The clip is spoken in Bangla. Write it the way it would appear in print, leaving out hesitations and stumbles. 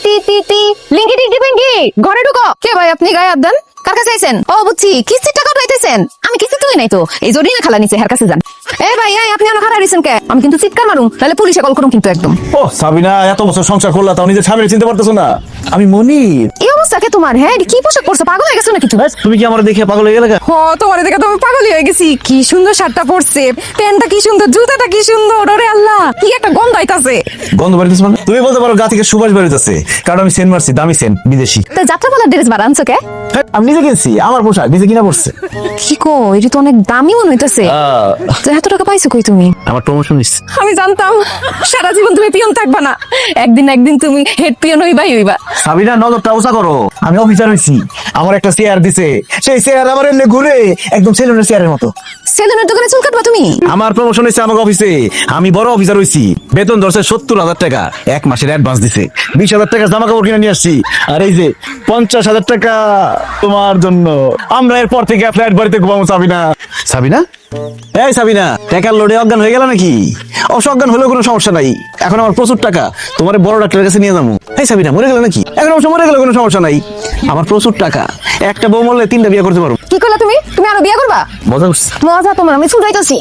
টি টি টি লিঙ্গি টিঙ্গি পিঙ্গি ঘরে ঢুকো। কে ভাই আপনি গায়ে হাত দেন? কার কাছে আইছেন? ও বুঝছি, কিস্তির টাকা উঠাইতেছেন। আমি কিস্তি তুলি নাই তো, এই জরিনা খালা নিচে হের কাছে যান। এ ভাই এই আপনি এখনো খাড়া রইছেন কে? আমি কিন্তু চিৎকার মারুম, তাহলে পুলিশে কল করুম কিন্তু একদম। ও সাবিনা, এত বছর সংসার করলা তাও নিজের স্বামীর চিনতে পারতেছো না? আমি মনির। এই অবস্থা কে তোমার? হ্যাঁ কি পোশাক পরছো? পাগল হয়ে গেছো নাকি তুমি? তুমি কি আমার দেখে পাগল হয়ে গেলে? হ তোমার দেখে তো আমি পাগলই হয়ে গেছি। কি সুন্দর শার্টটা পরছে, প্যান্টটা কি সুন্দর, জুতাটা কি সুন্দর। ওরে আল্লাহ, কি একটা গন্ধ আইতাছে। গন্ধ বাড়িতেছে মানে? তুমি বলতে পারো গা থেকে সুবাস বাড়িতেছে, কারণ আমি সেন্ট মারছি, দামি সেন্ট, বিদেশি। তো যাত্রাপালার ড্রেস বার আনছো কে? আমি নিজে কিনছি, আমার পোশাক নিজে কিনা পড়ছে। কি কো, এটা তো অনেক দামি মনে হইতাছে। তো এত টাকা পাইছো কই তুমি? আমার প্রমোশন হইছে। আমি জানতাম সারা জীবন তুমি পিয়ন থাকবা না, একদিন একদিন তুমি হেড পিয়ন হইবা। সাবিনা নজরটা উঁচা করো, আমি অফিসার হইছি। আমার একটা চেয়ার দিছে, সেই চেয়ার আমার এমনি ঘুরে একদম সেলুনের চেয়ারের মতো। সেলুনের দোকানে চুল কাটবা তুমি? আমার প্রমোশন হয়েছে আমার অফিসে, আমি বড় অফিসার হইছি। বেতন ধরছে 70,000 টাকা, 1 মাসের অ্যাডভান্স দিছে। 20,000 টাকা জামা কাপড় কিনে নিয়ে আসছি, আর এই যে 50,000 টাকা তোমার জন্য। আমরা এরপর থেকে ফ্ল্যাট বাড়িতে ঘুমাবো। সাবিনা, সাবিনা, এই সাবিনা, টাকার লোডে অজ্ঞান হয়ে গেল নাকি? অজ্ঞান হলেও কোনো সমস্যা নাই, এখন আমার প্রচুর টাকা, তোমার বড় ডাক্তারের কাছে নিয়ে যাবো। এই সাবিনা, মরে গেল নাকি? এখন অবশ্য মরে গেল, কোনো সমস্যা নাই, আমার প্রচুর টাকা, একটা বউ মরলে 3টা বিয়ে করতে পারবো। কি করলা তুমি? তুমি আরো বিয়ে করবা? মজা করছি। মজা তোমার, আমি চুল যাইতাছি।